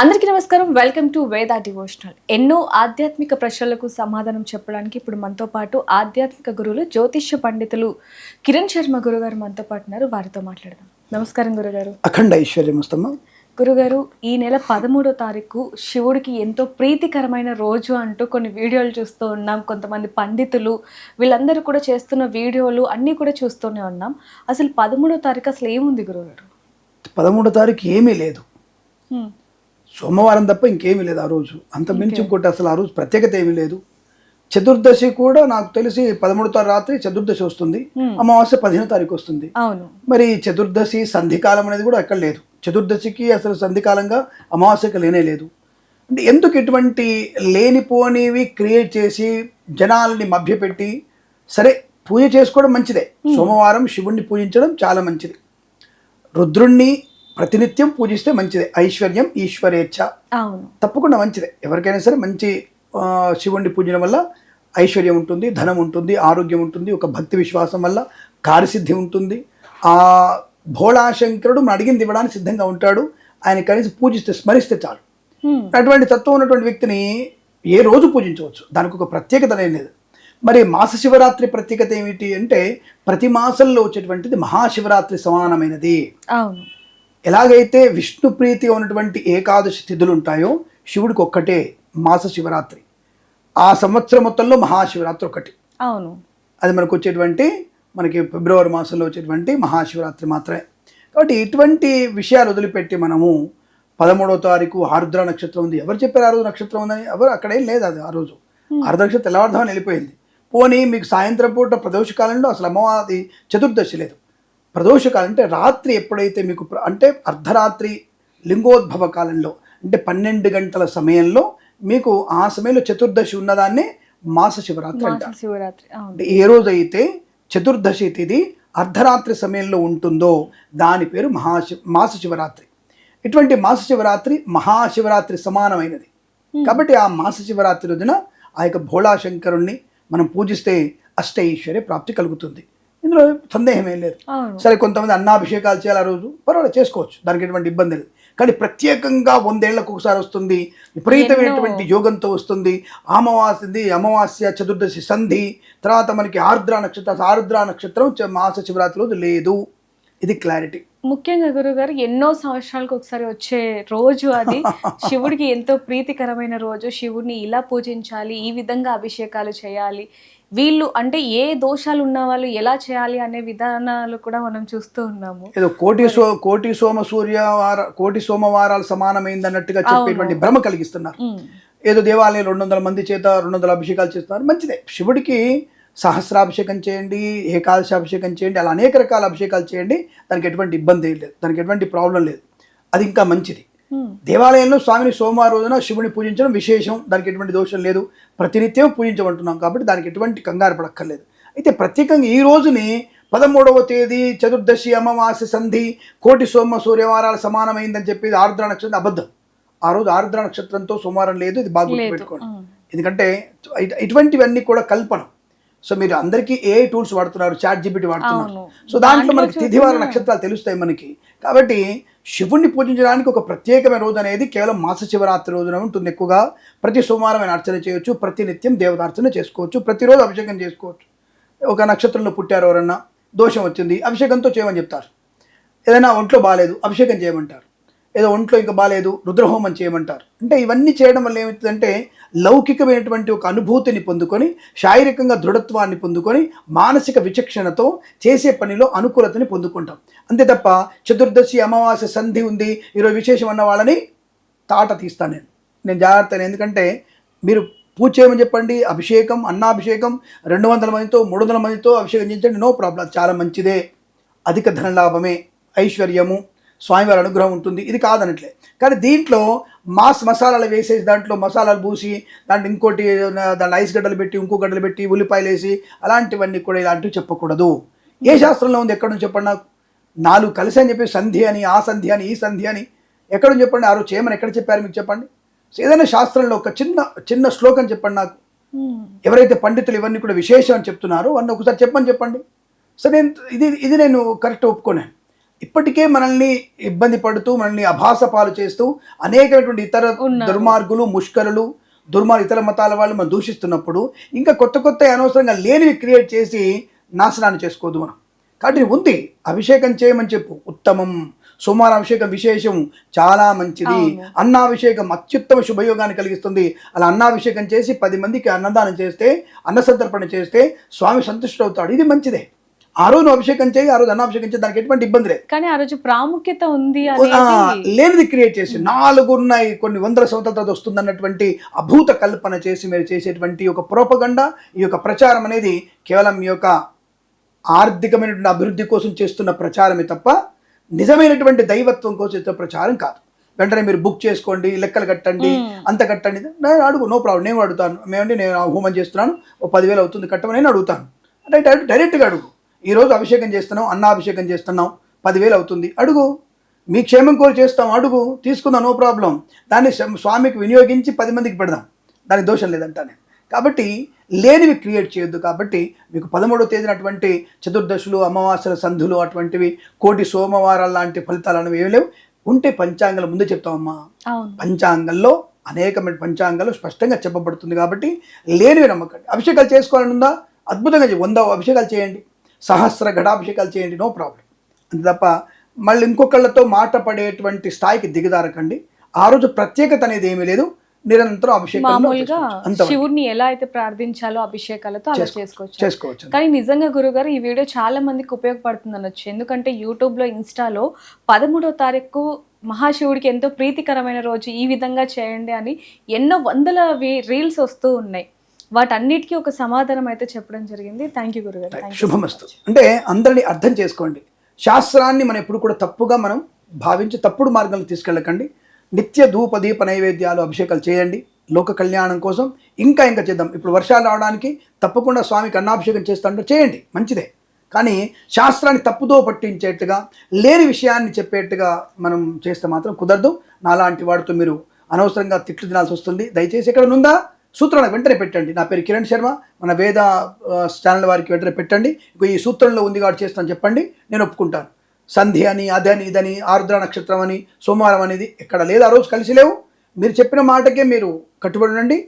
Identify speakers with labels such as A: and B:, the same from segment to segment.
A: అందరికీ నమస్కారం. Welcome to వేద డివోషనల్. ఎన్నో ఆధ్యాత్మిక ప్రశ్నలకు సమాధానం చెప్పడానికి ఇప్పుడు మనతో పాటు ఆధ్యాత్మిక గురువులు జ్యోతిష్య పండితులు కిరణ్ శర్మ గురుగారు మనతో పాటు ఉన్నారు. వారితో మాట్లాడదాం. నమస్కారం గురుగారు.
B: అఖండ ఐశ్వర్యమస్తమ్మ.
A: గురుగారు, ఈ నెల 13వ తారీఖు శివుడికి ఎంతో ప్రీతికరమైన రోజు అంటూ కొన్ని వీడియోలు చూస్తూ ఉన్నాం. కొంతమంది పండితులు వీళ్ళందరూ కూడా చేస్తున్న వీడియోలు అన్నీ కూడా చూస్తూనే ఉన్నాం. అసలు 13వ తారీఖు అసలు ఏముంది గురుగారు?
B: 13వ తారీఖు ఏమీ లేదు, సోమవారం తప్ప ఇంకేమీ లేదు ఆ రోజు. అంత మించి ఇంకోటి అసలు ఆ రోజు ప్రత్యేకత ఏమీ లేదు. చతుర్దశి కూడా నాకు తెలిసి 13వ తారీఖు రాత్రి చతుర్దశి వస్తుంది, అమావాస్య 15వ తారీఖు వస్తుంది. మరి చతుర్దశి సంధికాలం అనేది కూడా ఎక్కడ లేదు. చతుర్దశికి అసలు సంధికాలంగా అమావాస్యకి లేనే లేదు. అంటే ఎందుకు ఇటువంటి లేనిపోనివి క్రియేట్ చేసి జనాలని మభ్యపెట్టి, సరే పూజ చేసుకోవడం మంచిదే, సోమవారం శివుణ్ణి పూజించడం చాలా మంచిది, రుద్రుణ్ణి ప్రతినిత్యం పూజిస్తే మంచిదే. ఐశ్వర్యం ఈశ్వరేచ్ఛ తప్పకుండా మంచిదే. ఎవరికైనా సరే మంచి శివుణ్ణి పూజన వల్ల ఐశ్వర్యం ఉంటుంది, ధనం ఉంటుంది, ఆరోగ్యం ఉంటుంది, ఒక భక్తి విశ్వాసం వల్ల కార్యసిద్ధి ఉంటుంది. ఆ భోళాశంకరుడు మనం అడిగింది ఇవ్వడానికి సిద్ధంగా ఉంటాడు. ఆయన కనీసం పూజిస్తే స్మరిస్తే చాలు. అటువంటి తత్వం ఉన్నటువంటి వ్యక్తిని ఏ రోజు పూజించవచ్చు, దానికి ఒక ప్రత్యేకత అనేది లేదు. మరి మాస శివరాత్రి ప్రత్యేకత ఏమిటి అంటే, ప్రతి మాసంలో వచ్చేటువంటిది మహాశివరాత్రి సమానమైనది. ఎలాగైతే విష్ణు ప్రీతి ఉన్నటువంటి ఏకాదశి తిథులు ఉంటాయో, శివుడికి ఒక్కటే మాస శివరాత్రి. ఆ సంవత్సరం మొత్తంలో మహాశివరాత్రి ఒకటి. అది మనకి ఫిబ్రవరి మాసంలో వచ్చేటువంటి మహాశివరాత్రి మాత్రమే. కాబట్టి ఇటువంటి విషయాలు వదిలిపెట్టి మనము 13వ తారీఖు ఆరుద్ర నక్షత్రం ఉంది, ఎవరు చెప్పారు ఆ రోజు నక్షత్రం ఉందని? ఎవరు అక్కడేం లేదు. అది ఆ రోజు ఆరుద్ర నక్షత్రం తెల్లవారుధామని వెళ్ళిపోయింది. పోనీ మీకు సాయంత్రం పూట ప్రదోష కాలంలో అసలు అమ్మవారి చతుర్దశి లేదు. ప్రదోషకాలం అంటే రాత్రి ఎప్పుడైతే మీకు అంటే అర్ధరాత్రి లింగోద్భవ కాలంలో అంటే 12 గంటల సమయంలో మీకు ఆ సమయంలో చతుర్దశి ఉన్నదాన్నే మాస శివరాత్రి అంటారు. అంటే ఏ రోజైతే చతుర్దశి తిథి అర్ధరాత్రి సమయంలో ఉంటుందో దాని పేరు మాస శివరాత్రి. ఇటువంటి మాస శివరాత్రి మహాశివరాత్రి సమానమైనది. కాబట్టి ఆ మాస శివరాత్రి రోజున ఆ యొక్క భోళాశంకరుణ్ణి మనం పూజిస్తే అష్టైశ్వర్య ప్రాప్తి కలుగుతుంది. ఇందులో సందేహం ఏం లేదు. సరే, కొంతమంది అన్నాభిషేకాలు చేయాలి ఆ రోజు, పర్వాలేదు చేసుకోవచ్చు, దానికి ఎటువంటి ఇబ్బంది లేదు. కానీ ప్రత్యేకంగా 100 ఏళ్లకు ఒకసారి వస్తుంది, విపరీతమైనటువంటి యోగంతో వస్తుంది. అమావాస్య చతుర్దశి సంధి తర్వాత మనకి ఆరుద్ర నక్షత్రం మాస శివరాత్రి రోజు లేదు. ఇది క్లారిటీ.
A: ముఖ్యంగా గురుగారు, ఎన్నో సంవత్సరాలకు ఒకసారి వచ్చే రోజు అది. శివుడికి ఎంతో ప్రీతికరమైన రోజు. శివుడిని ఇలా పూజించాలి, ఈ విధంగా అభిషేకాలు చేయాలి, వీళ్ళు అంటే ఏ దోషాలు ఉన్న వాళ్ళు ఎలా చేయాలి అనే విధానాలు కూడా మనం చూస్తూ ఉన్నాము.
B: ఏదో కోటి సోమవారాలు సమానమైంది అన్నట్టుగా చెప్పేటువంటి భ్రమ కలిగిస్తున్నారు. ఏదో దేవాలయం 200 మంది చేత 200 అభిషేకాలు చేస్తున్నారు, మంచిదే. శివుడికి సహస్రాభిషేకం చేయండి, ఏకాదశి అభిషేకం చేయండి, అలా అనేక రకాల అభిషేకాలు చేయండి, దానికి ఎటువంటి ఇబ్బంది లేదు, దానికి ఎటువంటి ప్రాబ్లం లేదు. అది ఇంకా మంచిది. దేవాలయంలో స్వామిని సోమవారం రోజున శివుని పూజించడం విశేషం, దానికి ఎటువంటి దోషం లేదు. ప్రతినిత్యం పూజించమంటున్నాం కాబట్టి దానికి ఎటువంటి కంగారు పడక్కర్లేదు. అయితే ప్రత్యేకంగా ఈ రోజుని 13వ తేదీ చతుర్దశి అమావాస్య సంధి కోటి సూర్యవారాలు సమానమైందని చెప్పేది ఆరుద్ర నక్షత్రం అబద్ధం. ఆ రోజు ఆరుద్ర నక్షత్రంతో సోమవారం లేదు, ఇది బాగా గుర్తుపెట్టుకోండి. ఎందుకంటే ఇటువంటివన్నీ కూడా కల్పన. సో మీరు అందరికీ ఏ టూల్స్ వాడుతున్నారు, చాట్ జీపీటీ వాడుతున్నారు. సో దాంట్లో మనకి తిథివార నక్షత్రాలు తెలుస్తాయి మనకి. కాబట్టి శివుణ్ణి పూజించడానికి ఒక ప్రత్యేకమైన రోజు అనేది కేవలం మాస శివరాత్రి రోజున ఉంటుంది. ఎక్కువగా ప్రతి సోమవారం ఆయన అర్చన చేయొచ్చు, ప్రతినిత్యం దేవతార్చన చేసుకోవచ్చు, ప్రతిరోజు అభిషేకం చేసుకోవచ్చు. ఒక నక్షత్రంలో పుట్టారు ఎవరన్నా, దోషం వచ్చింది, అభిషేకంతో చేయమని చెప్తారు. ఏదైనా ఒంట్లో బాగాలేదు, అభిషేకం చేయమంటారు. ఏదో ఒంట్లో ఇంకా బాగాలేదు, రుద్రహోమం చేయమంటారు. అంటే ఇవన్నీ చేయడం వల్ల ఏమవుతుందంటే లౌకికమైనటువంటి ఒక అనుభూతిని పొందుకొని, శారీరకంగా దృఢత్వాన్ని పొందుకొని, మానసిక విచక్షణతో చేసే పనిలో అనుకూలతని పొందుకుంటాం. అంతే తప్ప చతుర్దశి అమావాస్య సంధి ఉంది ఈరోజు విశేషం అన్న వాళ్ళని తాట తీస్తాను నేను జాగ్రత్తని. ఎందుకంటే మీరు పూజ చేయమని చెప్పండి, అభిషేకం అన్నాభిషేకం 200 మందితో 300 మందితో అభిషేకం చేయించండి, నో ప్రాబ్లం, చాలా మంచిదే, అధిక ధనలాభమే, ఐశ్వర్యము, స్వామివారి అనుగ్రహం ఉంటుంది, ఇది కాదనట్లే. కానీ దీంట్లో మసాలాలు వేసేసి దాంట్లో మసాలాలు పూసి దాంట్లో ఇంకోటి దాంట్లో ఐస్ గడ్డలు పెట్టి ఇంకో గడ్డలు పెట్టి ఉల్లిపాయలు వేసి అలాంటివన్నీ కూడా ఇలాంటివి చెప్పకూడదు. ఏ శాస్త్రంలో ఉంది? ఎక్కడ నుంచి చెప్పండి నాకు. 4 కలిసి అని చెప్పి సంధి అని, ఆ సంధి అని, ఈ సంధి అని ఎక్కడ చెప్పండి. ఆ రోజు చేయమని ఎక్కడ చెప్పారు మీకు చెప్పండి. సో ఏదైనా శాస్త్రంలో ఒక చిన్న శ్లోకం చెప్పండి నాకు. ఎవరైతే పండితులు ఇవన్నీ కూడా విశేషం అని చెప్తున్నారో అన్నీ ఒకసారి చెప్పండి. సో నేను ఇది కరెక్ట్ ఒప్పుకోను. ఇప్పటికే మనల్ని ఇబ్బంది పడుతూ మనల్ని అభాస పాలు చేస్తూ అనేకమైనటువంటి ఇతర దుర్మార్గులు ముష్కరులు ఇతర మతాల వాళ్ళు మనం దూషిస్తున్నప్పుడు ఇంకా కొత్త కొత్త అనవసరంగా లేనివి క్రియేట్ చేసి నాశనాన్ని చేసుకోవద్దు మనం. కాబట్టి ఉంది, అభిషేకం చేయమని చెప్పు, ఉత్తమం. సోమవారం అభిషేకం విశేషం, చాలా మంచిది. అన్నాభిషేకం అత్యుత్తమ శుభయోగాన్ని కలిగిస్తుంది. అలా అన్నాభిషేకం చేసి 10 మందికి అన్నదానం చేస్తే, అన్న సంతర్పణ చేస్తే స్వామి సంతుష్టుడవుతాడు. ఇది మంచిదే. ఆ రోజు అభిషేకం చేయి, ఆ రోజు అన్నాభిషేకం చేయి, దానికి ఎటువంటి ఇబ్బంది లేదు.
A: కానీ ఆ రోజు ప్రాముఖ్యత ఉంది
B: లేనిది క్రియేట్ చేసి 4 ఉన్నాయి కొన్ని వందల సంవత్సరాల తర్వాత వస్తుంది అన్నటువంటి అభూత కల్పన చేసి మీరు చేసేటువంటి ఒక ప్రోపగండా, ఈ యొక్క ప్రచారం అనేది కేవలం మీ యొక్క ఆర్థికమైనటువంటి అభివృద్ధి కోసం చేస్తున్న ప్రచారమే తప్ప నిజమైనటువంటి దైవత్వం కోసం చేస్తున్న ప్రచారం కాదు. వెంటనే మీరు బుక్ చేసుకోండి, లెక్కలు కట్టండి, అంత కట్టండి, నేను అడుగు, నో ప్రాబ్లం, నేను అడుగుతాను. నేను హోమం చేస్తున్నాను, ఓ 10,000 అవుతుంది కట్టమని నేను అడుగుతాను. డైరెక్ట్గా అడుగు. ఈరోజు అభిషేకం చేస్తున్నాం, అన్నాభిషేకం చేస్తున్నాం, 10,000 అవుతుంది, అడుగు. మీ క్షేమం కోరి చేస్తాం, అడుగు, తీసుకుందాం, నో ప్రాబ్లం. దాన్ని స్వామికి వినియోగించి 10 మందికి పెడదాం, దానికి దోషం లేదంటానే. కాబట్టి లేనివి క్రియేట్ చేయొద్దు. కాబట్టి మీకు 13వ తేదీన అటువంటి చతుర్దశులు, అమావాస్యల సంధులు, అటువంటివి కోటి సోమవారాలు లాంటి ఫలితాలు అనేవి ఏమి లేవు. ఉంటే పంచాంగాల ముందే చెప్తామమ్మా. పంచాంగంలో అనేకమైన పంచాంగాలు స్పష్టంగా చెప్పబడుతుంది. కాబట్టి లేనివి నమ్మకండి. అభిషేకాలు చేసుకోవాలని ఉందా, అద్భుతంగా 100 అభిషేకాలు చేయండి, సహస్ర ఘటాభిషేకాలు చేయండి, నో ప్రాబ్లం. అంతే తప్ప మళ్ళీ ఇంకొకళ్ళతో మాట పడేటువంటి స్థాయికి దిగదారకండి. ఆ రోజు ప్రత్యేకత అనేది ఏమీ లేదు, నిరంతరం అభిషేకాలు.
A: శివుడిని ఎలా అయితే ప్రార్థించాలో అభిషేకాలతో అలా చేసుకోవచ్చు. కానీ నిజంగా గురుగారు ఈ వీడియో చాలా మందికి ఉపయోగపడుతుంది అనొచ్చు. ఎందుకంటే యూట్యూబ్ లో, ఇన్స్టాలో 13వ తారీఖు మహాశివుడికి ఎంతో ప్రీతికరమైన రోజు, ఈ విధంగా చేయండి అని ఎన్నో వందల రీల్స్ వస్తూ ఉన్నాయి. వాటన్నిటికీ ఒక సమాధానం అయితే చెప్పడం జరిగింది. థ్యాంక్ యూ గురుగారు.
B: శుభమస్తు. అంటే అందరినీ అర్థం చేసుకోండి. శాస్త్రాన్ని మనం ఎప్పుడు కూడా తప్పుగా మనం భావించి తప్పుడు మార్గంలో తీసుకెళ్ళకండి. నిత్య ధూప దీప నైవేద్యాలు, అభిషేకాలు చేయండి లోక కళ్యాణం కోసం. ఇంకా చేద్దాం. ఇప్పుడు వర్షాలు రావడానికి తప్పకుండా స్వామికి అన్నాభిషేకం చేస్తాంటే చేయండి, మంచిదే. కానీ శాస్త్రాన్ని తప్పుదో పట్టించేట్టుగా, లేని విషయాన్ని చెప్పేట్టుగా మనం చేస్తే మాత్రం కుదరదు. నాలాంటి వాడితో మీరు అనవసరంగా తిట్లు తినాల్సి వస్తుంది. దయచేసి ఎక్కడ ఉందా సూత్రాన్ని వెంటనే పెట్టండి. నా పేరు కిరణ్ శర్మ, మన వేద ఛానల్ వారికి వెంటనే పెట్టండి. ఈ సూత్రంలో ఉంది కాబట్టి చేస్తాను చెప్పండి, నేను ఒప్పుకుంటాను. సంధి అని, అదని, ఇదని, ఆరుద్ర నక్షత్రం అని, సోమవారం అనేది ఎక్కడ లేదు. ఆ రోజు కలిసి లేవు. మీరు చెప్పిన మాటకే మీరు కట్టుబడి ఉండండి.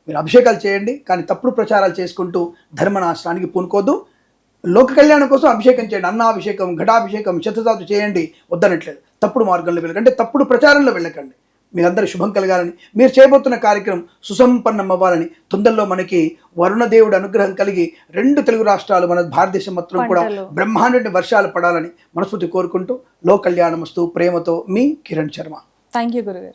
B: మీరు అభిషేకాలు చేయండి, కానీ తప్పుడు ప్రచారాలు చేసుకుంటూ ధర్మనాశనానికి పూనుకోవద్దు. లోక కళ్యాణం కోసం అభిషేకం చేయండి, అన్నాభిషేకం, ఘటాభిషేకం, శతసాధు చేయండి, వద్దనట్లేదు. తప్పుడు మార్గంలో వెళ్ళకండి, తప్పుడు ప్రచారంలో వెళ్ళకండి. మీరందరూ శుభం కలగాలని, మీరు చేయబోతున్న కార్యక్రమం సుసంపన్నం అవ్వాలని, తొందరలో మనకి వరుణదేవుడు అనుగ్రహం కలిగి 2 తెలుగు రాష్ట్రాలు, మన భారతదేశం మొత్తం కూడా బ్రహ్మాండ వర్షాలు పడాలని మనస్ఫూర్తి కోరుకుంటూ, లో కళ్యాణమస్తు. ప్రేమతో మీ కిరణ్ శర్మ.
A: థ్యాంక్ యూ గురుగారు.